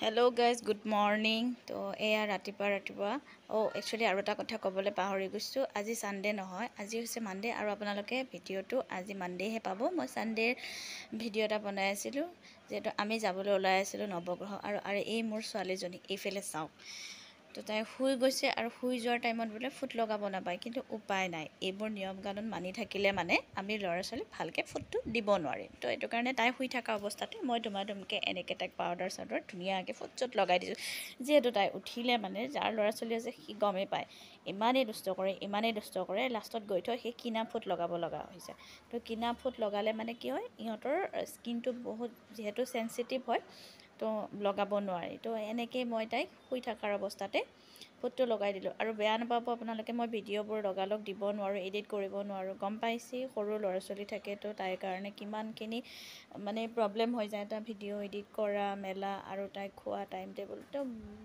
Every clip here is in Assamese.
হেল্ল' গাইজ গুড মৰ্ণিং তো এয়া ৰাতিপুৱা একচুৱেলি আৰু এটা কথা ক'বলৈ পাহৰি গৈছোঁ আজি ছানডে নহয় আজি হৈছে মানডে আৰু আপোনালোকে ভিডিঅ'টো আজি মানডেহে পাব মই ছানডেৰ ভিডিঅ' এটা বনাই আছিলোঁ যিহেতু আমি যাবলৈ ওলাই আছিলোঁ নৱগ্ৰহ আৰু এই মোৰ ছোৱালীজনী এইফালে চাওক তো তাই শুই গৈছে আৰু শুই যোৱাৰ টাইমত বোলে ফুট লগাব নাপায় কিন্তু উপায় নাই এইবোৰ নিয়ম কানুন মানি থাকিলে মানে আমি ল'ৰা ছোৱালীক ভালকৈ ফুটটো দিব নোৱাৰিম তো এইটো কাৰণে তাই শুই থকা অৱস্থাতে মই ধুমাধুমকৈ এনেকৈ তাইক পাউডাৰ চাউডাৰ ধুনীয়াকৈ ফুট চুট লগাই দিছোঁ যিহেতু তাই উঠিলে মানে যাৰ ল'ৰা ছোৱালী আছে সি গমেই পায় ইমানেই দুষ্ট কৰে লাষ্টত গৈ থৈ সেই কিনা ফুট লগাব লগা হৈছে তো কিনা ফুট লগালে মানে কি হয় ইহঁতৰ স্কিনটো বহুত যিহেতু চেঞ্চিটিভ হয় তো লগাব নোৱাৰি তো এনেকৈ মই তাইক শুই থকাৰ অৱস্থাতে ফুটটো লগাই দিলোঁ আৰু বেয়া নাপাব আপোনালোকে মই ভিডিঅ'বোৰ লগালগ দিব নোৱাৰোঁ এডিট কৰিব নোৱাৰোঁ গম পাইছেই সৰু ল'ৰা ছোৱালী থাকে তো তাইৰ কাৰণে কিমানখিনি মানে প্ৰব্লেম হৈ যায় এটা ভিডিঅ' এডিট কৰা মেলা আৰু তাইক খোৱা টাইম টেবুল তো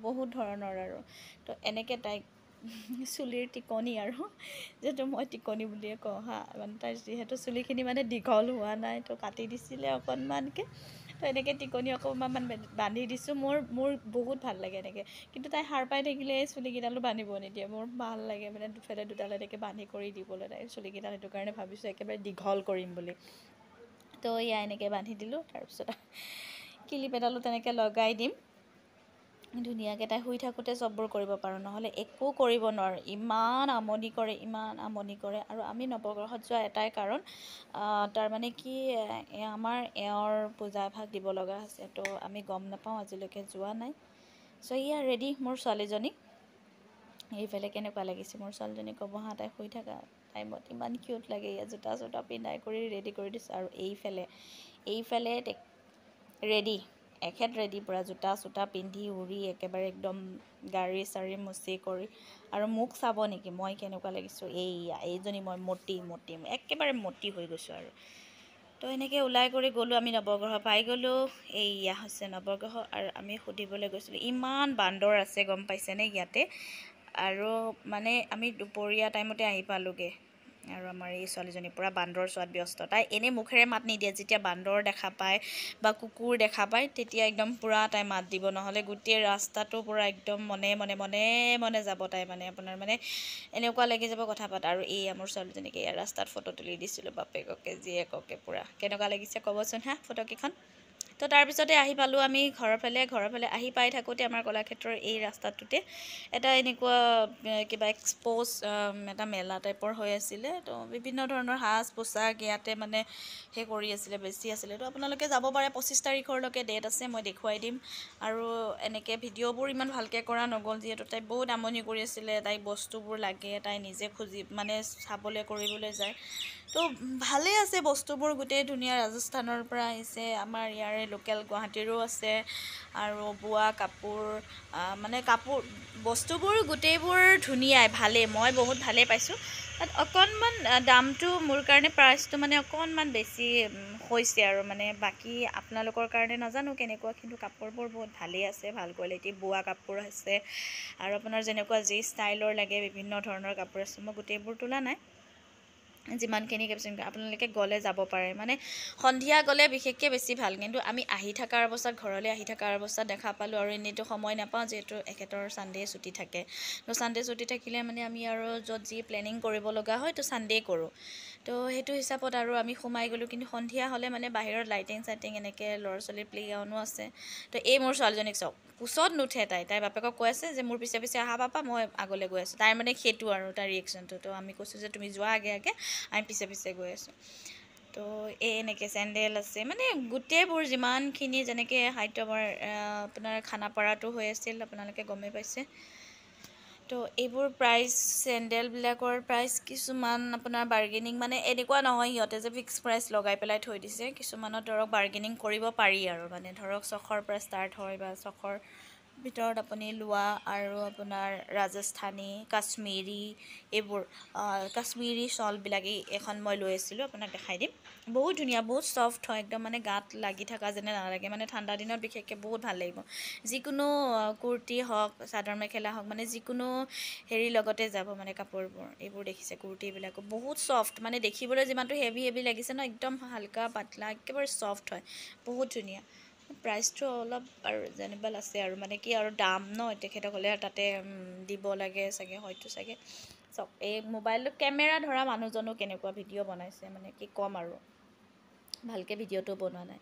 বহুত ধৰণৰ আৰু তো এনেকৈ তাইক চুলিৰ টিকনি আৰু যিহেতু মই টিকনি বুলিয়ে কওঁ হা মানে তাইৰ যিহেতু চুলিখিনি মানে দীঘল হোৱা নাই তো কাটি দিছিলে অকণমানকৈ তো এনেকৈ টিকনি অকণমান বান্ধি দিছোঁ মোৰ বহুত ভাল লাগে এনেকৈ কিন্তু তাই সাৰ পাই থাকিলে এই চুলিকেইডালো বান্ধিব নিদিয়ে মোৰ ভাল লাগে মানে দুফালে দুডাল এনেকৈ বান্ধি কৰি দিবলৈ তাই চুলিকেইডাল সেইটো কাৰণে ভাবিছোঁ একেবাৰে দীঘল কৰিম বুলি তো এয়া এনেকৈ বান্ধি দিলোঁ তাৰপিছত কিলিপ এডালো তেনেকৈ লগাই দিম ধুনীয়াকৈ তাই শুই থাকোঁতে চববোৰ কৰিব পাৰোঁ নহ'লে একো কৰিব নোৱাৰোঁ ইমান আমনি কৰে আৰু আমি নৱগ্ৰহত যোৱা এটাই কাৰণ তাৰমানে কি আমাৰ এওঁৰ পূজা এভাগ দিব লগা আছে তো আমি গম নাপাওঁ আজিলৈকে যোৱা নাই চ' ইয়া ৰেডি মোৰ ছোৱালীজনী এইফালে কেনেকুৱা লাগিছে মোৰ ছোৱালীজনী ক'ব হা তাই শুই থকা টাইমত ইমান কিউট লাগে ইয়াত জোতা চোতা পিন্ধাই কৰি ৰেডি কৰি দিছোঁ আৰু এইফালে ৰেডি এখেত ৰেডি পূৰা জোতা চোতা পিন্ধি উৰি একেবাৰে একদম গাড়ী চাৰি মুচি কৰি আৰু মোক চাব নেকি মই কেনেকুৱা লাগিছোঁ এইজনী মই মতি একেবাৰে মতি হৈ গৈছোঁ আৰু তো এনেকৈ ওলাই কৰি গ'লোঁ আমি নৱগ্ৰহ পাই গ'লোঁ এইয়া হৈছে নৱগ্ৰহ আৰু আমি সুধিবলৈ গৈছিলোঁ ইমান বান্দৰ আছে গম পাইছেনে ইয়াতে আৰু মানে আমি দুপৰীয়া টাইমতে আহি পালোঁগৈ আৰু আমাৰ এই ছোৱালীজনী পূৰা বান্দৰ চোৱাত ব্যস্ত তাই এনেই মুখেৰে মাত নিদিয়ে যেতিয়া বান্দৰ দেখা পায় বা কুকুৰ দেখা পায় তেতিয়া একদম পূৰা তাই মাত দিব নহ'লে গোটেই ৰাস্তাটো পূৰা একদম মনে যাব তাই মানে আপোনাৰ মানে এনেকুৱা লাগি যাব কথা পাত আৰু এই মোৰ ছোৱালীজনীকে ইয়াৰ ৰাস্তাত ফটো তুলি দিছিলোঁ বাপেককে জীয়েককে পূৰা কেনেকুৱা লাগিছে ক'বচোন হা ফটোকেইখন তো তাৰপিছতে আহি পালোঁ আমি ঘৰৰ ফালে আহি পাই থাকোঁতে আমাৰ কলাক্ষেত্ৰৰ এই ৰাস্তাটোতে এটা এনেকুৱা কিবা এক্সপ'জ এটা মেলা টাইপৰ হৈ আছিলে তো বিভিন্ন ধৰণৰ সাজ পোছাক ইয়াতে মানে সেই কৰি আছিলে বেছি আছিলে তো আপোনালোকে যাব পাৰে 25 তাৰিখলৈকে ডেট আছে মই দেখুৱাই দিম আৰু এনেকৈ ভিডিঅ'বোৰ ইমান ভালকৈ কৰা নগ'ল যিহেতু তাই বহুত আমনি কৰি আছিলে তাইক বস্তুবোৰ লাগে তাই নিজে খুজি মানে চাবলৈ কৰিবলৈ যায় তো ভালেই আছে বস্তুবোৰ গোটেই ধুনীয়া ৰাজস্থানৰ পৰা আহিছে আমাৰ ইয়াৰে লোকেল গুৱাহাটীৰো আছে আৰু বোৱা কাপোৰ মানে বস্তুবোৰ গোটেইবোৰ ধুনীয়াই ভালেই মই বহুত ভালেই পাইছোঁ তাত অকণমান দামটো মোৰ কাৰণে প্ৰাইচটো মানে অকণমান বেছি হৈছে আৰু মানে বাকী আপোনালোকৰ কাৰণে নাজানো কেনেকুৱা কিন্তু কাপোৰবোৰ বহুত ভালেই আছে ভাল কোৱালিটি বোৱা কাপোৰ আছে আৰু আপোনাৰ যেনেকুৱা যি ষ্টাইলৰ লাগে বিভিন্ন ধৰণৰ কাপোৰ আছে মই গোটেইবোৰ তোলা নাই যিমানখিনি কেপশ্যন আপোনালোকে গ'লে যাব পাৰে মানে সন্ধিয়া গ'লে বিশেষকৈ বেছি ভাল কিন্তু আমি ঘৰলৈ আহি থকাৰ অৱস্থাত দেখা পালোঁ আৰু এনেইতো সময় নাপাওঁ যিহেতু এখেতৰ ছানডে ছুটি থাকে তো ছানডে ছুটি থাকিলে মানে আমি আৰু য'ত যি প্লেনিং কৰিব লগা হয় তো ছানডে কৰোঁ তো সেইটো হিচাপত আৰু আমি সোমাই গ'লোঁ কিন্তু সন্ধিয়া হ'লে মানে বাহিৰত লাইটিং চাইটিং এনেকৈ ল'ৰা ছোৱালীৰ প্লে গ্ৰাউণ্ডো আছে তো এই মোৰ ছোৱালীজনীক চাওক কোচত নুঠে তাই বাপেকক কৈ আছে যে মোৰ পিছে আহা পাপা মই আগলৈ গৈ আছোঁ তাইৰ মানে সেইটো আৰু তাৰ ৰিয়েকশ্যনটো তো আমি কৈছোঁ যে তুমি যোৱা আগে আমি পিছে গৈ আছোঁ তো এনেকৈ চেণ্ডেল আছে মানে গোটেইবোৰ যিমানখিনি যেনেকৈ হাইটমৰ আপোনাৰ খানাপাৰাটো হৈ আছিল আপোনালোকে গমেই পাইছে তো এইবোৰ প্ৰাইচ চেণ্ডেলবিলাকৰ প্ৰাইচ কিছুমান আপোনাৰ বাৰ্গেনিং মানে এনেকুৱা নহয় সিহঁতে যে ফিক্স প্ৰাইচ লগাই পেলাই থৈ দিছে কিছুমানত ধৰক বাৰ্গেনিং কৰিব পাৰি আৰু মানে ধৰক 600 পৰা ষ্টাৰ্ট হয় বা 600 ভিতৰত আপুনি লোৱা আৰু আপোনাৰ ৰাজস্থানী কাশ্মীৰী এইবোৰ কাশ্মীৰী শ্বলবিলাক এখন মই লৈ আছিলোঁ আপোনাক দেখাই দিম বহুত ধুনীয়া বহুত ছফ্ট হয় একদম মানে গাত লাগি থকা যেনে নালাগে মানে ঠাণ্ডা দিনত বিশেষকৈ বহুত ভাল লাগিব যিকোনো কুৰ্তি হওক চাদৰ মেখেলা হওক মানে যিকোনো হেৰিৰ লগতে যাব মানে কাপোৰবোৰ এইবোৰ দেখিছে কুৰ্তিবিলাকো বহুত ছফ্ট মানে দেখিবলৈ যিমানটো হেভি লাগিছে ন একদম হালকা পাতলা একেবাৰে ছফ্ট হয় বহুত ধুনীয়া প্ৰাইচটো অলপ আৰু জেনেৰেল আছে আৰু মানে কি আৰু দাম ন তেখেতসকলে তাতে দিব লাগে চাগে হয়তো চাগে চাওক এই মোবাইলটো কেমেৰা ধৰা মানুহজনো কেনেকুৱা ভিডিঅ' বনাইছে মানে কি ক'ম আৰু ভালকৈ ভিডিঅ'টো বনোৱা নাই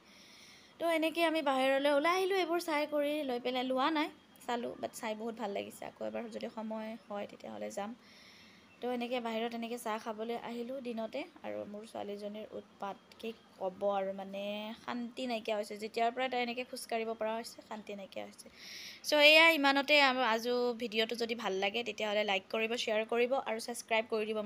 তো এনেকৈ আমি বাহিৰলৈ ওলাই আহিলোঁ এইবোৰ চাই কৰি লৈ পেলাই লোৱা নাই চালোঁ বাট চাই বহুত ভাল লাগিছে আকৌ এবাৰ যদি সময় হয় তেতিয়াহ'লে যাম তো এনেকৈ বাহিৰত এনেকৈ চাহ খাবলৈ আহিলোঁ দিনতে আৰু মোৰ ছোৱালীজনীৰ উৎপাত কি ক'ব আৰু মানে শান্তি নাইকিয়া হৈছে যেতিয়াৰ পৰা তাই এনেকৈ খোজকাঢ়িব পৰা হৈছে শান্তি নাইকিয়া হৈছে চ' এয়া ইমানতে আজি ভিডিঅ'টো যদি ভাল লাগে তেতিয়াহ'লে লাইক কৰিব শ্বেয়াৰ কৰিব আৰু ছাবস্ক্ৰাইব কৰি দিব